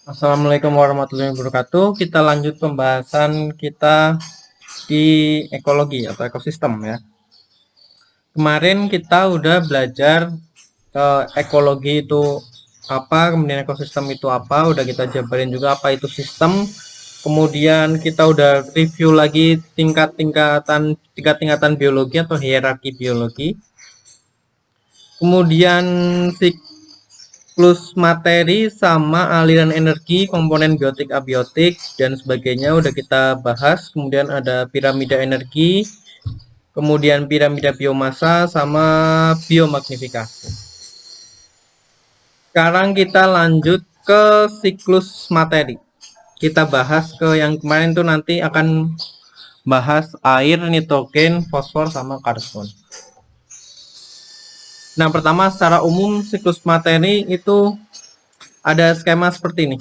Assalamualaikum warahmatullahi wabarakatuh. Kita lanjut pembahasan kita di ekologi atau ekosistem ya. Kemarin kita udah belajar ekologi itu apa, kemudian ekosistem itu apa, udah kita jabarin juga apa itu sistem. Kemudian kita udah review lagi tingkat-tingkatan biologi atau hierarki biologi. Kemudian siklus materi sama aliran energi, komponen biotik, abiotik, dan sebagainya udah kita bahas. Kemudian ada piramida energi, kemudian piramida biomasa, sama biomagnifikasi. Sekarang kita lanjut ke siklus materi. Kita bahas ke yang kemarin tuh nanti akan bahas air, nitrogen, fosfor, sama karbon. Nah, pertama secara umum siklus materi itu ada skema seperti ini.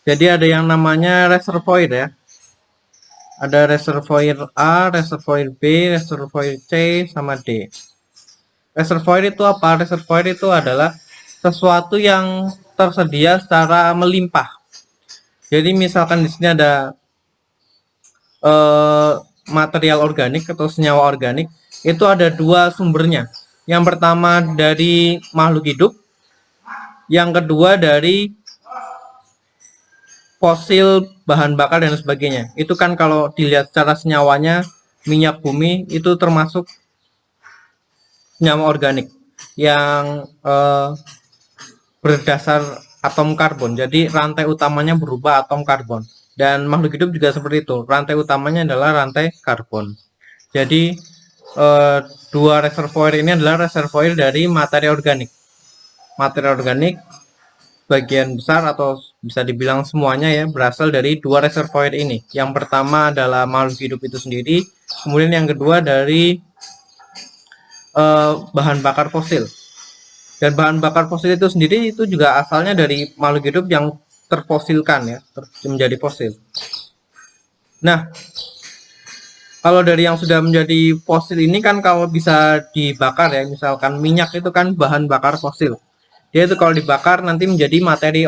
Jadi ada yang namanya reservoir ya. Ada reservoir A, reservoir B, reservoir C, sama D. Reservoir itu apa? Reservoir itu adalah sesuatu yang tersedia secara melimpah. Jadi misalkan di sini ada material organik atau senyawa organik, itu ada dua sumbernya. Yang pertama dari makhluk hidup, yang kedua dari fosil, bahan bakar, dan sebagainya. Itu kan kalau dilihat secara senyawanya, minyak bumi itu termasuk senyawa organik yang berdasar atom karbon. Jadi rantai utamanya berubah atom karbon. Dan makhluk hidup juga seperti itu. Rantai utamanya adalah rantai karbon. Jadi dua reservoir ini adalah reservoir dari materi organik. Materi organik bagian besar atau bisa dibilang semuanya ya berasal dari dua reservoir ini. Yang pertama adalah makhluk hidup itu sendiri, kemudian yang kedua dari bahan bakar fosil. Dan bahan bakar fosil itu sendiri itu juga asalnya dari makhluk hidup yang terfosilkan ya, menjadi fosil. Nah, kalau dari yang sudah menjadi fosil ini kan kalau bisa dibakar ya, misalkan minyak itu kan bahan bakar fosil. Dia itu kalau dibakar nanti menjadi materi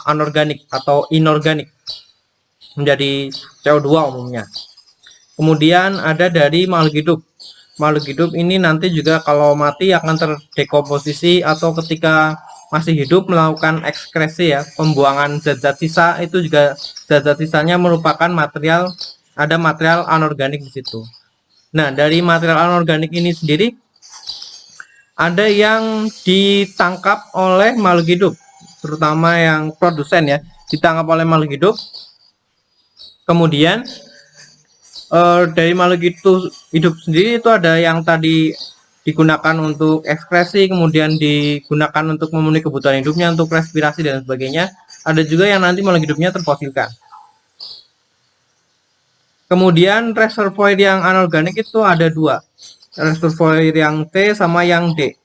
anorganik atau inorganik, menjadi CO2 umumnya. Kemudian ada dari makhluk hidup. Makhluk hidup ini nanti juga kalau mati akan terdekomposisi atau ketika masih hidup melakukan ekskresi ya, pembuangan zat-zat sisa, itu juga zat-zat sisanya merupakan material, ada material anorganik di situ. Nah, dari material anorganik ini sendiri ada yang ditangkap oleh makhluk hidup, terutama yang produsen ya, ditangkap oleh makhluk hidup. Kemudian dari makhluk hidup sendiri itu ada yang tadi digunakan untuk ekskresi, kemudian digunakan untuk memenuhi kebutuhan hidupnya, untuk respirasi dan sebagainya. Ada juga yang nanti makhluk hidupnya terfosilkan. Kemudian reservoir yang anorganik itu ada dua, reservoir yang T sama yang D.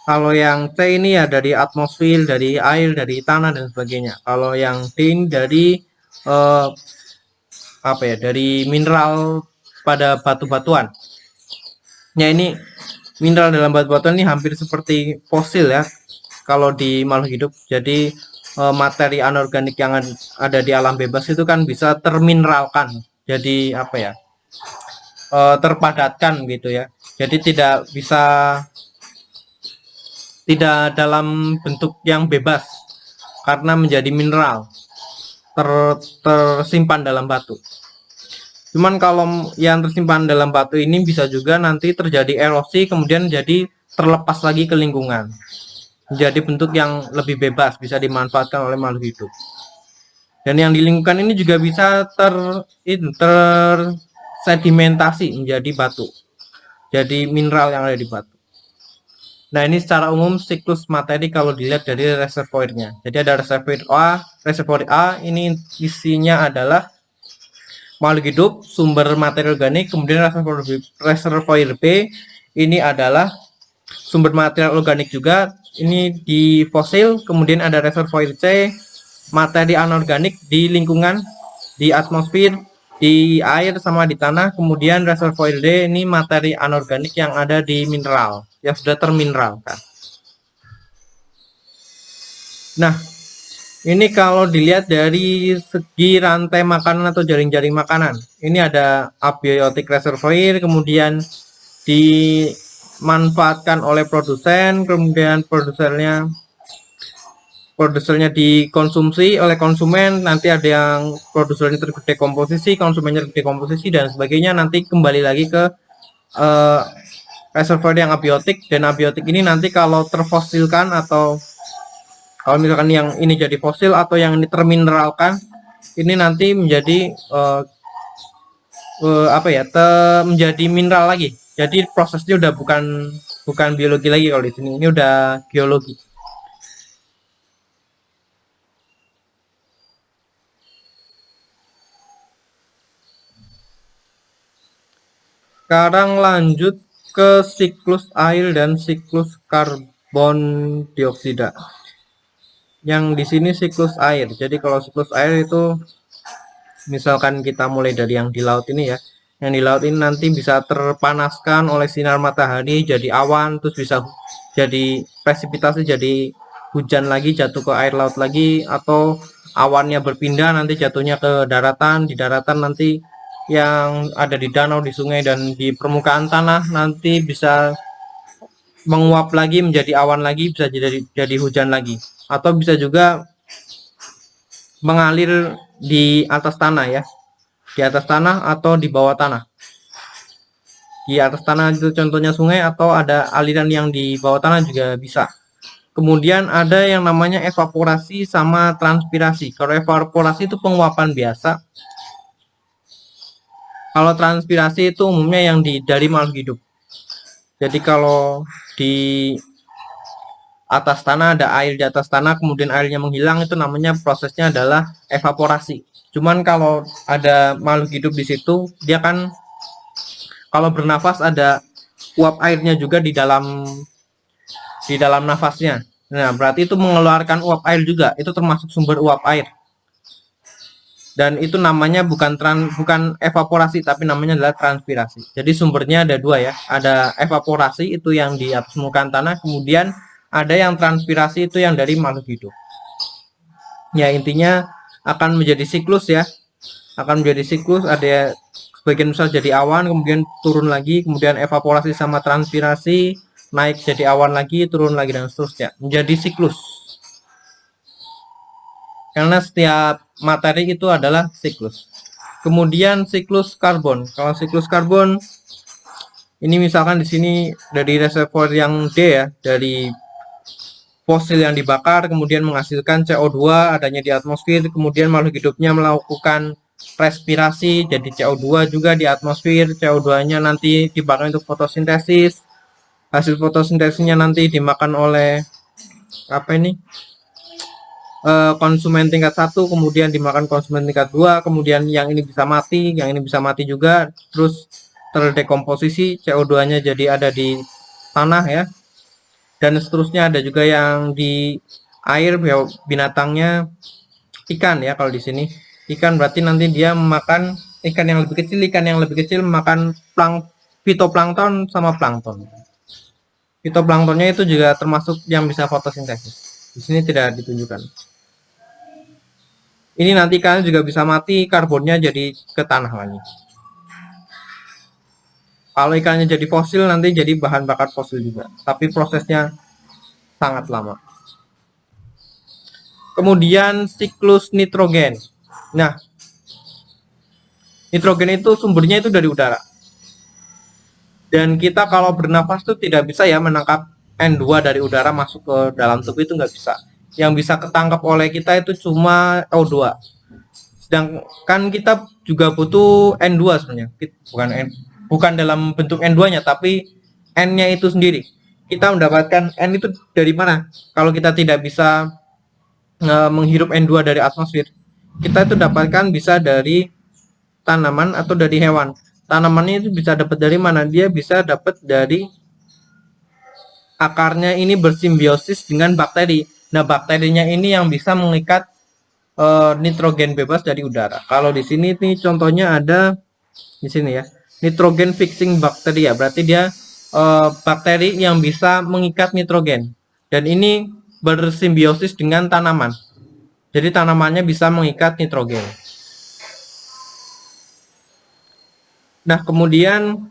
Kalau yang T ini ya dari atmosfer, dari air, dari tanah dan sebagainya. Kalau yang D ini dari dari mineral pada batu-batuan. Ya, ini mineral dalam batu-batuan ini hampir seperti fosil ya kalau di makhluk hidup. Jadi materi anorganik yang ada di alam bebas itu kan bisa termineralkan, jadi terpadatkan gitu ya. Jadi tidak dalam bentuk yang bebas karena menjadi mineral, tersimpan dalam batu. Cuman kalau yang tersimpan dalam batu ini bisa juga nanti terjadi erosi, kemudian jadi terlepas lagi ke lingkungan, jadi bentuk yang lebih bebas, bisa dimanfaatkan oleh makhluk hidup. Dan yang di lingkungan ini juga bisa tersedimentasi menjadi batu, jadi mineral yang ada di batu. Nah, ini secara umum siklus materi kalau dilihat dari reservoirnya. Jadi ada reservoir A ini isinya adalah makhluk hidup, sumber materi organik. Kemudian reservoir B ini adalah sumber material organik juga, ini di fosil. Kemudian ada reservoir C, materi anorganik di lingkungan, di atmosfer, di air sama di tanah. Kemudian reservoir D ini materi anorganik yang ada di mineral, yang sudah termineralkan. Nah, ini kalau dilihat dari segi rantai makanan atau jaring-jaring makanan, ini ada abiotic reservoir, kemudian dimanfaatkan oleh produsen, kemudian produsernya dikonsumsi oleh konsumen, nanti ada yang produsernya terdekomposisi, konsumennya terdekomposisi dan sebagainya, nanti kembali lagi ke reservoir yang abiotik, dan abiotik ini nanti kalau terfosilkan atau kalau misalkan yang ini jadi fosil atau yang ini termineralkan, ini nanti menjadi menjadi mineral lagi. Jadi prosesnya udah bukan biologi lagi kalau di sini. Ini udah geologi. Sekarang lanjut ke siklus air dan siklus karbon dioksida. Yang di sini siklus air. Jadi kalau siklus air itu misalkan kita mulai dari yang di laut ini ya. Yang di laut ini nanti bisa terpanaskan oleh sinar matahari jadi awan, terus bisa jadi presipitasi, jadi hujan lagi, jatuh ke air laut lagi, atau awannya berpindah nanti jatuhnya ke daratan, di daratan nanti yang ada di danau, di sungai, dan di permukaan tanah nanti bisa menguap lagi menjadi awan lagi, bisa jadi hujan lagi, atau bisa juga mengalir di atas tanah ya, di atas tanah atau di bawah tanah. Di atas tanah itu contohnya sungai, atau ada aliran yang di bawah tanah juga bisa. Kemudian ada yang namanya evaporasi sama transpirasi. Kalau evaporasi itu penguapan biasa. Kalau transpirasi itu umumnya yang dari makhluk hidup. Jadi kalau di atas tanah ada air di atas tanah, kemudian airnya menghilang, itu namanya prosesnya adalah evaporasi. Cuman kalau ada makhluk hidup di situ, dia kan kalau bernafas ada uap airnya juga di dalam nafasnya. Nah, berarti itu mengeluarkan uap air juga. Itu termasuk sumber uap air. Dan itu namanya bukan evaporasi, tapi namanya adalah transpirasi. Jadi sumbernya ada dua ya. Ada evaporasi itu yang di atas permukaan tanah, kemudian ada yang transpirasi itu yang dari makhluk hidup. Ya, intinya akan menjadi siklus ya. Akan menjadi siklus, ada sebagian besar jadi awan, kemudian turun lagi, kemudian evaporasi sama transpirasi, naik jadi awan lagi, turun lagi, dan seterusnya. Menjadi siklus. Karena setiap materi itu adalah siklus. Kemudian siklus karbon. Kalau siklus karbon ini misalkan di sini dari reservoir yang D ya, dari fosil yang dibakar kemudian menghasilkan CO2 adanya di atmosfer, kemudian makhluk hidupnya melakukan respirasi jadi CO2 juga di atmosfer, CO2-nya nanti dibakar untuk fotosintesis. Hasil fotosintesisnya nanti dimakan oleh konsumen tingkat 1, kemudian dimakan konsumen tingkat 2, kemudian yang ini bisa mati, yang ini bisa mati juga, terus terdekomposisi, CO2-nya jadi ada di tanah ya, dan seterusnya. Ada juga yang di air ya, binatangnya ikan ya. Kalau di sini ikan berarti nanti dia memakan ikan yang lebih kecil memakan fitoplankton sama plankton. Fitoplanktonnya itu juga termasuk yang bisa fotosintesis. Di sini tidak ditunjukkan. Ini nanti kalian juga bisa mati, karbonnya jadi ke tanah lagi. Kalau ikannya jadi fosil, nanti jadi bahan bakar fosil juga. Tapi prosesnya sangat lama. Kemudian siklus nitrogen. Nah, nitrogen itu sumbernya itu dari udara. Dan kita kalau bernafas tuh tidak bisa ya menangkap N2 dari udara masuk ke dalam tubuh, itu nggak bisa. Yang bisa ketangkap oleh kita itu cuma O2. Sedangkan kita juga butuh N2 sebenarnya. Bukan dalam bentuk N2-nya, tapi N-nya itu sendiri. Kita mendapatkan N itu dari mana? Kalau kita tidak bisa menghirup N2 dari atmosfer, kita itu dapatkan bisa dari tanaman atau dari hewan. Tanamannya itu bisa dapat dari mana? Dia bisa dapat dari akarnya ini bersimbiosis dengan bakteri. Nah, bakterinya ini yang bisa mengikat nitrogen bebas dari udara. Kalau di sini nih contohnya ada di sini ya, nitrogen fixing bacteria, berarti dia bakteri yang bisa mengikat nitrogen, dan ini bersimbiosis dengan tanaman, jadi tanamannya bisa mengikat nitrogen. Nah, kemudian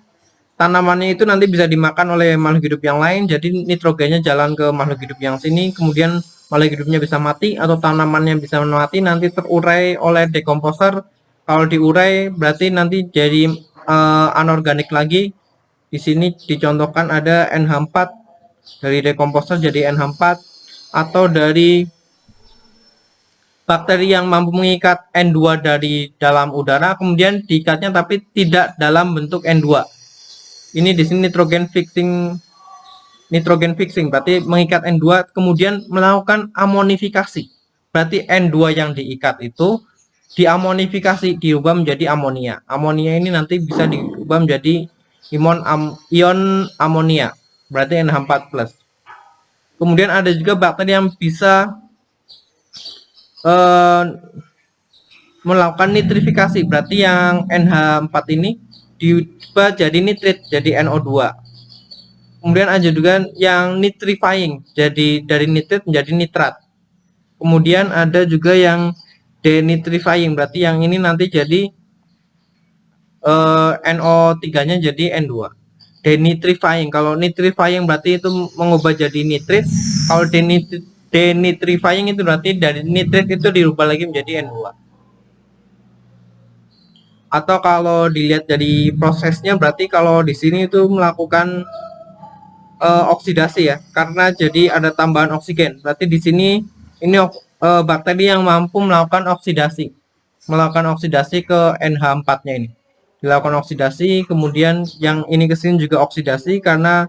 tanamannya itu nanti bisa dimakan oleh makhluk hidup yang lain, jadi nitrogennya jalan ke makhluk hidup yang sini, kemudian makhluk hidupnya bisa mati atau tanamannya bisa mati, nanti terurai oleh dekomposer. Kalau diurai berarti nanti jadi anorganik lagi. Di sini dicontohkan ada NH4, dari dekomposer jadi NH4, atau dari bakteri yang mampu mengikat N2 dari dalam udara, kemudian diikatnya tapi tidak dalam bentuk N2. Ini di sini nitrogen fixing berarti mengikat N2 kemudian melakukan amonifikasi. Berarti N2 yang diikat itu diamonifikasi, diubah menjadi amonia. Amonia ini nanti bisa diubah menjadi ion amonia, berarti NH4+. Kemudian ada juga bakteri yang bisa melakukan nitrifikasi, berarti yang NH4 ini diubah jadi nitrit, jadi NO2. Kemudian ada juga yang nitrifying, jadi dari nitrit menjadi nitrat. Kemudian ada juga yang denitrifying, berarti yang ini nanti jadi NO3-nya jadi N2. Denitrifying, kalau nitrifying berarti itu mengubah jadi nitrit, kalau denitrifying itu berarti dari nitrit itu dirubah lagi menjadi N2. Atau kalau dilihat dari prosesnya, berarti kalau di sini itu melakukan oksidasi ya, karena jadi ada tambahan oksigen. Berarti di sini ini bakteri yang mampu melakukan oksidasi ke NH4-nya ini. Dilakukan oksidasi, kemudian yang ini ke sini juga oksidasi karena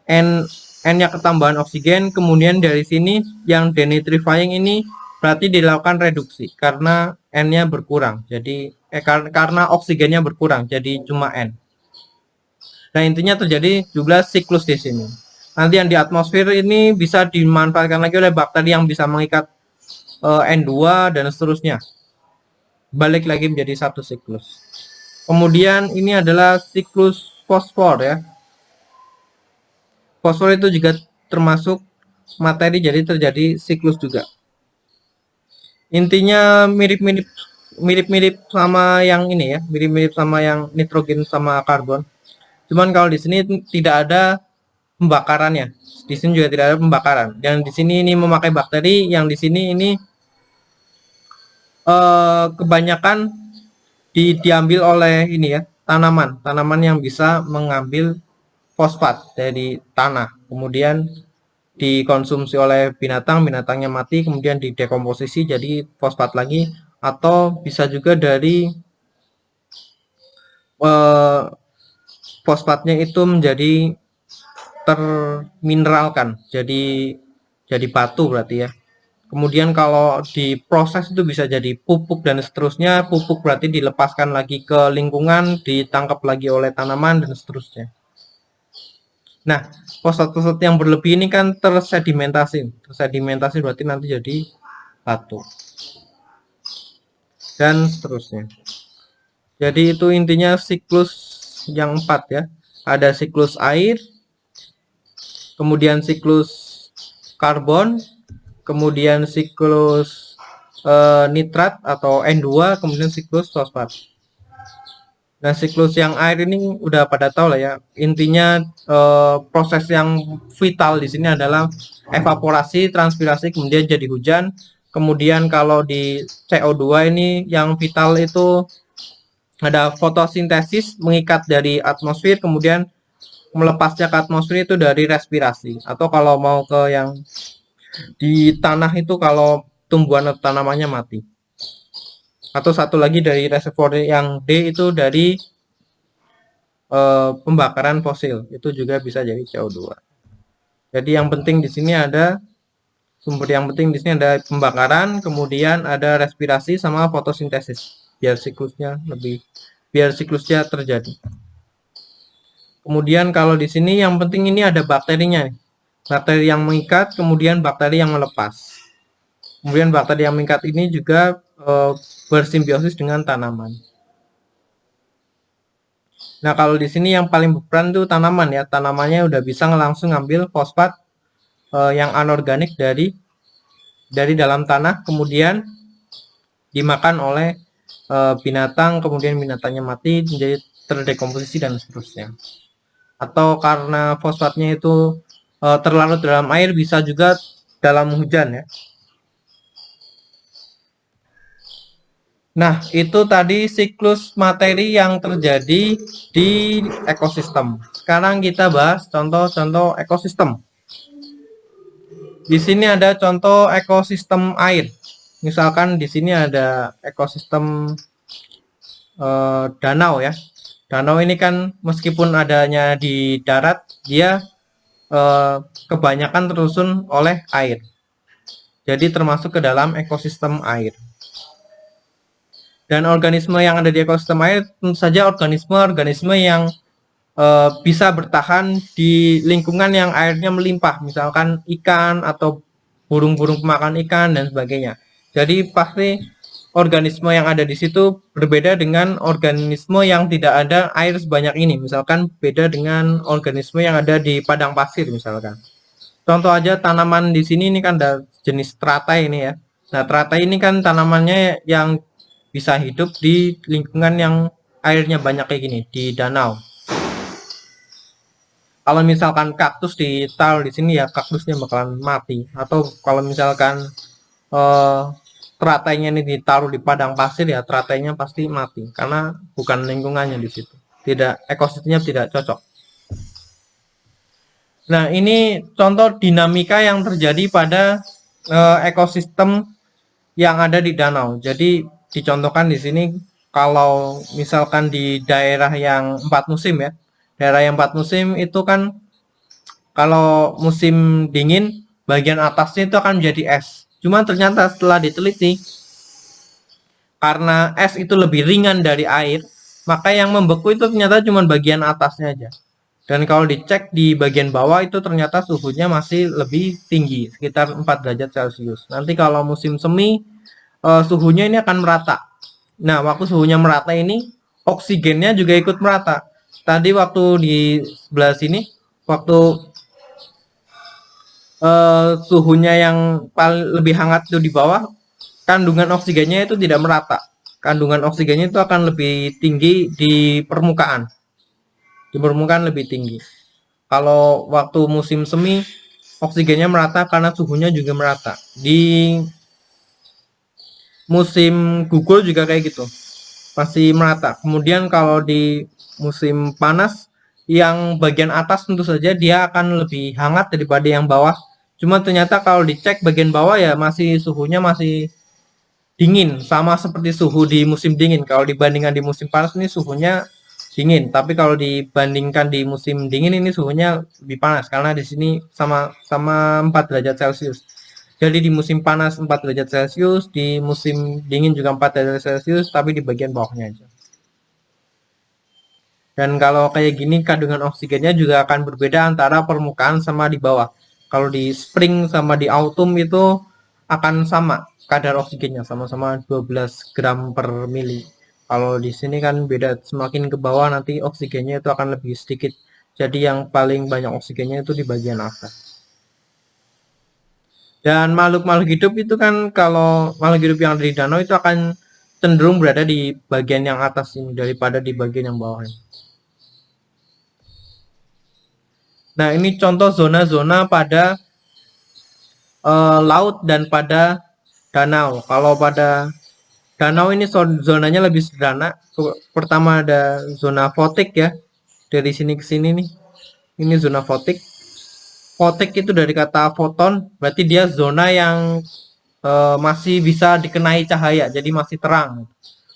N-nya ketambahan oksigen, kemudian dari sini yang denitrifying ini berarti dilakukan reduksi karena N-nya berkurang. Jadi karena oksigennya berkurang, jadi cuma N. Nah, intinya terjadi juga siklus di sini. Nanti yang di atmosfer ini bisa dimanfaatkan lagi oleh bakteri yang bisa mengikat N2 dan seterusnya. Balik lagi menjadi satu siklus. Kemudian ini adalah siklus fosfor ya. Fosfor itu juga termasuk materi, jadi terjadi siklus juga. Intinya mirip-mirip sama yang ini ya, mirip-mirip sama yang nitrogen sama karbon. Cuman kalau di sini tidak ada pembakarannya. Di sini juga tidak ada pembakaran. Yang di sini ini memakai bakteri, yang di sini ini kebanyakan diambil oleh ini ya, tanaman yang bisa mengambil fosfat dari tanah, kemudian dikonsumsi oleh binatangnya mati, kemudian didekomposisi jadi fosfat lagi, atau bisa juga dari fosfatnya itu menjadi termineralkan, jadi batu berarti ya. Kemudian kalau diproses itu bisa jadi pupuk dan seterusnya. Pupuk berarti dilepaskan lagi ke lingkungan, ditangkap lagi oleh tanaman dan seterusnya. Nah, fosfat-fosfat yang berlebih ini kan tersedimentasi berarti nanti jadi batu dan seterusnya. Jadi itu intinya siklus yang 4 ya. Ada siklus air, kemudian siklus karbon, kemudian siklus nitrat atau N2, kemudian siklus fosfat. Nah, siklus yang air ini udah pada tahu lah ya. Intinya proses yang vital di sini adalah evaporasi, transpirasi, kemudian jadi hujan. Kemudian kalau di CO2 ini yang vital itu ada fotosintesis, mengikat dari atmosfer, kemudian melepasnya ke atmosfer itu dari respirasi. Atau kalau mau ke yang di tanah itu kalau tumbuhan atau tanamannya mati. Atau satu lagi dari reservoir yang D itu dari pembakaran fosil, itu juga bisa jadi CO2. Jadi yang penting di sini ada sumber yang penting di sini ada pembakaran, kemudian ada respirasi sama fotosintesis biar siklusnya terjadi. Kemudian kalau di sini yang penting ini ada bakterinya. Bakteri yang mengikat, kemudian bakteri yang melepas. Kemudian bakteri yang meningkat ini juga bersimbiosis dengan tanaman. Nah, kalau di sini yang paling berperan tuh tanaman ya. Tanamannya udah bisa langsung ngambil fosfat yang anorganik dari dalam tanah, kemudian dimakan oleh binatang, kemudian binatangnya mati menjadi terdekomposisi dan seterusnya. Atau karena fosfatnya itu terlarut dalam air, bisa juga dalam hujan ya. Nah, itu tadi siklus materi yang terjadi di ekosistem. Sekarang kita bahas contoh-contoh ekosistem. Di sini ada contoh ekosistem air. Misalkan di sini ada ekosistem danau ya. Danau ini kan meskipun adanya di darat, dia kebanyakan tersusun oleh air. Jadi termasuk ke dalam ekosistem air. Dan organisme yang ada di ekosistem air tentu saja organisme-organisme yang bisa bertahan di lingkungan yang airnya melimpah, misalkan ikan atau burung-burung pemakan ikan dan sebagainya. Jadi pasti organisme yang ada di situ berbeda dengan organisme yang tidak ada air sebanyak ini. Misalkan beda dengan organisme yang ada di padang pasir misalkan. Contoh aja tanaman di sini ini kan ada jenis teratai ini ya. Nah, teratai ini kan tanamannya yang bisa hidup di lingkungan yang airnya banyak kayak gini, di danau. Kalau misalkan kaktus ditaruh di sini ya kaktusnya bakalan mati. Atau kalau misalkan teratainya ini ditaruh di padang pasir ya teratainya pasti mati karena bukan lingkungannya di situ. Tidak, ekosistemnya tidak cocok. Nah, ini contoh dinamika yang terjadi pada ekosistem yang ada di danau. Jadi dicontohkan di sini kalau misalkan di daerah yang 4 musim ya. Daerah yang 4 musim itu kan kalau musim dingin bagian atasnya itu akan menjadi es. Cuma ternyata setelah diteliti karena es itu lebih ringan dari air, maka yang membeku itu ternyata cuma bagian atasnya aja. Dan kalau dicek di bagian bawah itu ternyata suhunya masih lebih tinggi, sekitar 4 derajat Celcius. Nanti kalau musim semi, suhunya ini akan merata. Nah, waktu suhunya merata ini, oksigennya juga ikut merata. Tadi waktu di sebelah sini, waktu suhunya yang lebih hangat itu di bawah, kandungan oksigennya itu tidak merata. Kandungan oksigennya itu akan lebih tinggi di permukaan. Di permukaan lebih tinggi. Kalau waktu musim semi, oksigennya merata karena suhunya juga merata. Di musim gugur juga kayak gitu, masih merata. Kemudian kalau di musim panas, yang bagian atas tentu saja dia akan lebih hangat daripada yang bawah. Cuma ternyata kalau dicek bagian bawah ya masih suhunya masih dingin, sama seperti suhu di musim dingin. Kalau dibandingkan di musim panas ini suhunya dingin, tapi kalau dibandingkan di musim dingin ini suhunya lebih panas karena di sini sama 4 derajat Celcius. Jadi di musim panas 4 derajat Celcius, di musim dingin juga 4 derajat Celcius, tapi di bagian bawahnya aja. Dan kalau kayak gini kandungan oksigennya juga akan berbeda antara permukaan sama di bawah. Kalau di spring sama di autumn itu akan sama kadar oksigennya, sama-sama 12 gram per mili. Kalau di sini kan beda, semakin ke bawah nanti oksigennya itu akan lebih sedikit. Jadi yang paling banyak oksigennya itu di bagian atas. Dan makhluk-makhluk hidup itu kan kalau makhluk hidup yang ada di danau itu akan cenderung berada di bagian yang atas ini daripada di bagian yang bawah ini. Nah, ini contoh zona-zona pada laut dan pada danau. Kalau pada danau ini zonanya lebih sederhana. Pertama ada zona fotik ya. Dari sini ke sini nih. Ini zona fotik. Fotik itu dari kata foton, berarti dia zona yang masih bisa dikenai cahaya, jadi masih terang.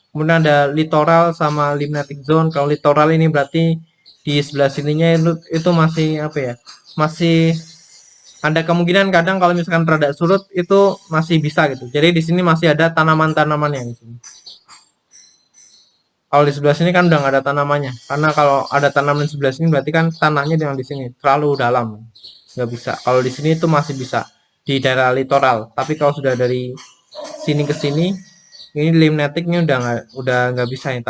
Kemudian ada littoral sama limnatic zone. Kalau littoral ini berarti di sebelah sininya itu masih apa ya? Masih ada kemungkinan kadang kalau misalkan rada surut itu masih bisa gitu. Jadi di sini masih ada tanaman-tanaman yang di sini. Kalau di sebelah sini kan udah nggak ada tanamannya. Karena kalau ada tanaman di sebelah sini berarti kan tanahnya yang di sini terlalu dalam. Nggak bisa. Kalau di sini itu masih bisa. di daerah litoral. Tapi kalau sudah dari sini ke sini, ini limnetiknya udah nggak bisa nih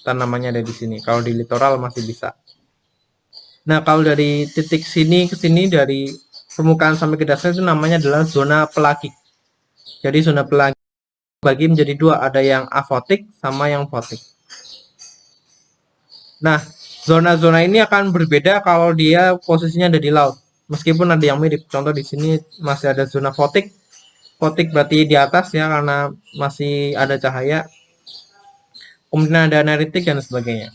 tanamannya ada di sini. Kalau di litoral masih bisa. Nah, kalau dari titik sini ke sini dari permukaan sampai ke dasar itu namanya adalah zona pelagik. Jadi zona pelagik bagi menjadi dua, ada yang afotik sama yang fotik. Nah, zona-zona ini akan berbeda kalau dia posisinya ada di laut. Meskipun ada yang mirip. Contoh di sini masih ada zona fotik. Fotik berarti di atas ya karena masih ada cahaya. Kemudian ada neritik dan sebagainya.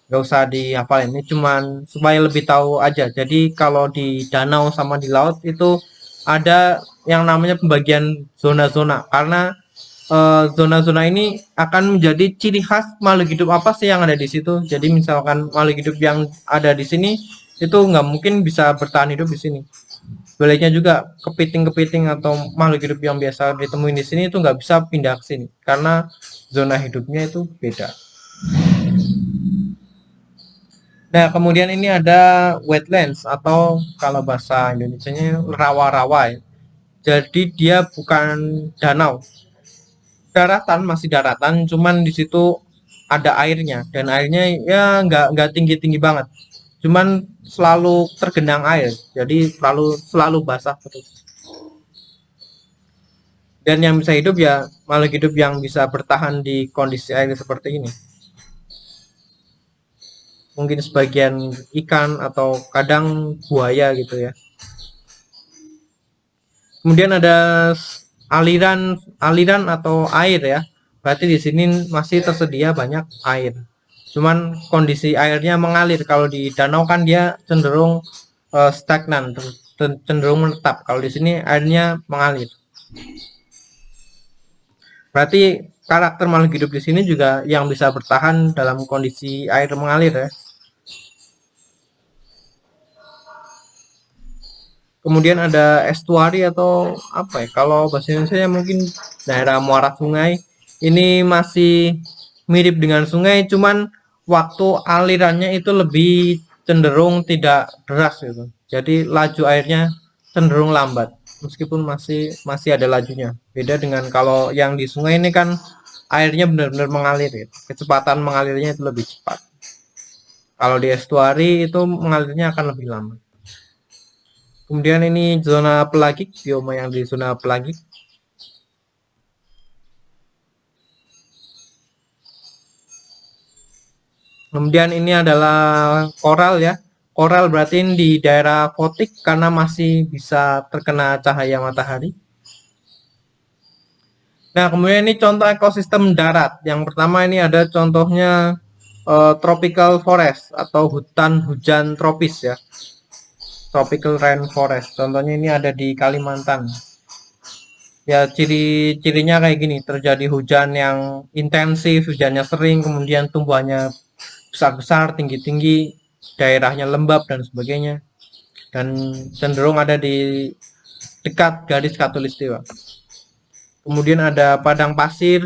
Gak usah dihafal, ini cuman supaya lebih tahu aja. Jadi kalau di danau sama di laut itu ada yang namanya pembagian zona-zona karena zona-zona ini akan menjadi ciri khas makhluk hidup apa sih yang ada di situ. Jadi misalkan makhluk hidup yang ada di sini itu nggak mungkin bisa bertahan hidup di sini. Sebaliknya juga kepiting-kepiting atau makhluk hidup yang biasa ditemuin di sini itu nggak bisa pindah ke sini karena zona hidupnya itu beda. Nah, kemudian ini ada wetlands atau kalau bahasa Indonesianya rawa-rawa ya. Jadi dia bukan danau, daratan, masih daratan, cuman di situ ada airnya dan airnya ya nggak tinggi-tinggi banget, cuman selalu tergenang air, jadi selalu basah terus. Dan yang bisa hidup ya makhluk hidup yang bisa bertahan di kondisi air seperti ini. Mungkin sebagian ikan atau kadang buaya gitu ya. Kemudian ada aliran atau air ya. Berarti di sini masih tersedia banyak air. Cuman kondisi airnya mengalir. Kalau di danau kan dia cenderung stagnan, cenderung menetap. Kalau di sini airnya mengalir. Berarti karakter makhluk hidup di sini juga yang bisa bertahan dalam kondisi air mengalir ya. Kemudian ada estuari atau apa ya? Kalau bahasa Indonesia mungkin daerah muara sungai. Ini masih mirip dengan sungai, cuman waktu alirannya itu lebih cenderung tidak deras gitu. Jadi laju airnya cenderung lambat, meskipun masih ada lajunya. Beda dengan kalau yang di sungai ini kan airnya benar-benar mengalir gitu. Kecepatan mengalirnya itu lebih cepat. Kalau di estuari itu mengalirnya akan lebih lambat. Kemudian ini zona pelagik, bioma yang di zona pelagik. Kemudian ini adalah koral ya. Koral berarti di daerah fotik karena masih bisa terkena cahaya matahari. Nah, kemudian ini contoh ekosistem darat. Yang pertama ini ada contohnya tropical forest atau hutan hujan tropis ya. Tropical rainforest. Contohnya ini ada di Kalimantan. Ya, ciri-cirinya kayak gini, terjadi hujan yang intensif, hujannya sering, kemudian tumbuhannya besar-besar, tinggi-tinggi, daerahnya lembab dan sebagainya. Dan cenderung ada di dekat garis khatulistiwa. Kemudian ada padang pasir,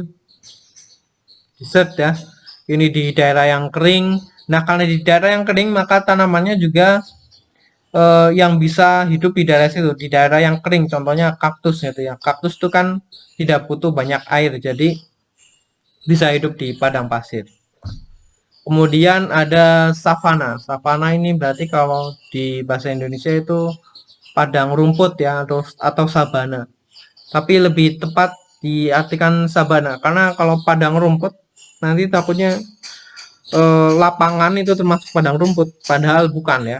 desert ya. Ini di daerah yang kering. Nah, karena di daerah yang kering maka tanamannya juga yang bisa hidup di daerah situ, di daerah yang kering, contohnya kaktus gitu ya. Kaktus itu kan tidak butuh banyak air, jadi bisa hidup di padang pasir. Kemudian ada savana. Savana ini berarti kalau di bahasa Indonesia itu padang rumput ya atau sabana. Tapi lebih tepat diartikan sabana karena kalau padang rumput nanti takutnya lapangan itu termasuk padang rumput, padahal bukan ya.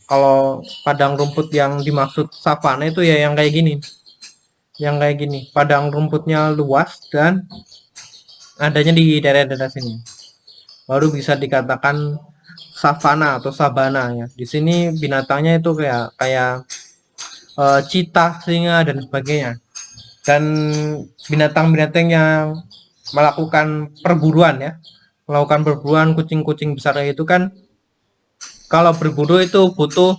Kalau padang rumput yang dimaksud savana itu ya yang kayak gini. Yang kayak gini, padang rumputnya luas dan adanya di daerah-daerah sini. Baru bisa dikatakan savana atau sabana ya. Di sini binatangnya itu kayak citah, singa dan sebagainya. Dan binatang-binatang yang melakukan perburuan ya. Melakukan perburuan kucing-kucing besar itu kan kalau berburu itu butuh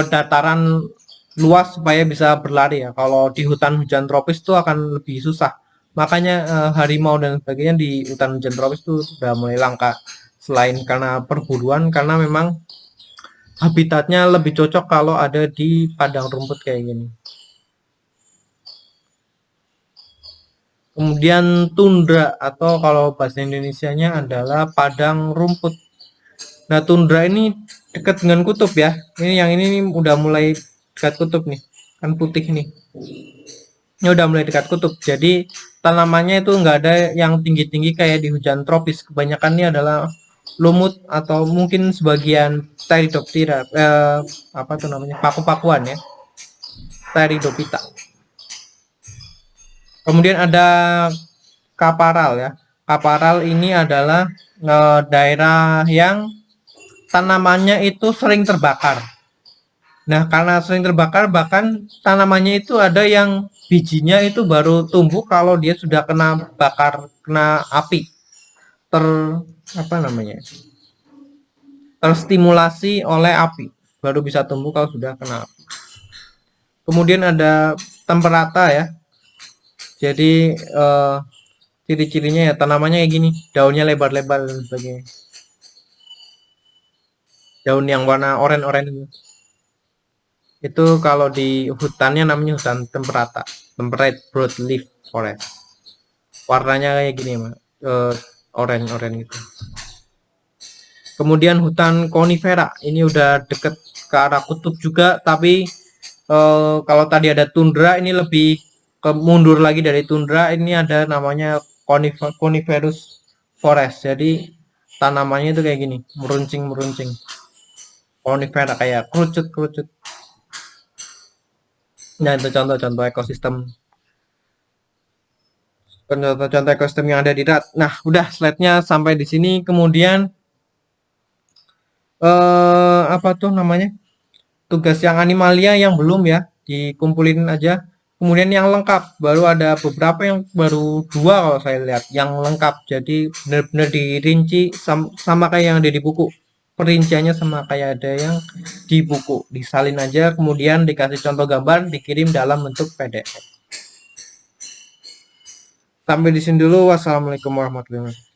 dataran luas supaya bisa berlari ya. Kalau di hutan hujan tropis itu akan lebih susah. Makanya harimau dan sebagainya di hutan hujan tropis itu sudah mulai langka. Selain karena perburuan, karena memang habitatnya lebih cocok kalau ada di padang rumput kayak gini. Kemudian tundra atau kalau bahasa Indonesianya adalah padang rumput. Nah, tundra ini dekat dengan kutub ya. Ini yang ini nih udah mulai dekat kutub nih. Kan putih nih. Ini udah mulai dekat kutub. Jadi tanamannya itu nggak ada yang tinggi-tinggi kayak di hujan tropis. Kebanyakan ini adalah lumut atau mungkin sebagian Pteridoptera, apa tuh namanya, paku-pakuan ya, Pteridophyta. Kemudian ada kaparal ya. Kaparal ini adalah daerah yang tanamannya itu sering terbakar. Nah, karena sering terbakar, bahkan tanamannya itu ada yang bijinya itu baru tumbuh kalau dia sudah kena bakar, kena api, apa namanya, terstimulasi oleh api, baru bisa tumbuh kalau sudah kena api. Kemudian ada temperata ya. Jadi ciri-cirinya ya tanamannya kayak gini, daunnya lebar-lebar dan sebagainya. Daun yang warna oranye-oranye itu kalau di hutannya namanya hutan temperata, temperate broadleaf forest. Warnanya kayak gini Mas, oranye-oranye gitu. Kemudian hutan konifera, ini udah deket ke arah kutub juga, tapi kalau tadi ada tundra, ini lebih ke mundur lagi dari tundra. Ini ada namanya coniferous forest. Jadi tanamannya itu kayak gini, meruncing-meruncing. Konifera kayak kerucut-kerucut. Nah, itu contoh-contoh ekosistem. Contoh-contoh ekosistem yang ada di darat. Nah, udah slide-nya sampai di sini. Kemudian apa tuh namanya? Tugas yang animalia yang belum ya, dikumpulin aja. Kemudian yang lengkap, baru ada beberapa yang baru 2 kalau saya lihat yang lengkap. Jadi benar-benar dirinci sama kayak yang ada di buku. Perinciannya sama kayak ada yang di buku. Disalin aja, kemudian dikasih contoh gambar, dikirim dalam bentuk PDF. Sampai di sini dulu. Wassalamualaikum warahmatullahi wabarakatuh.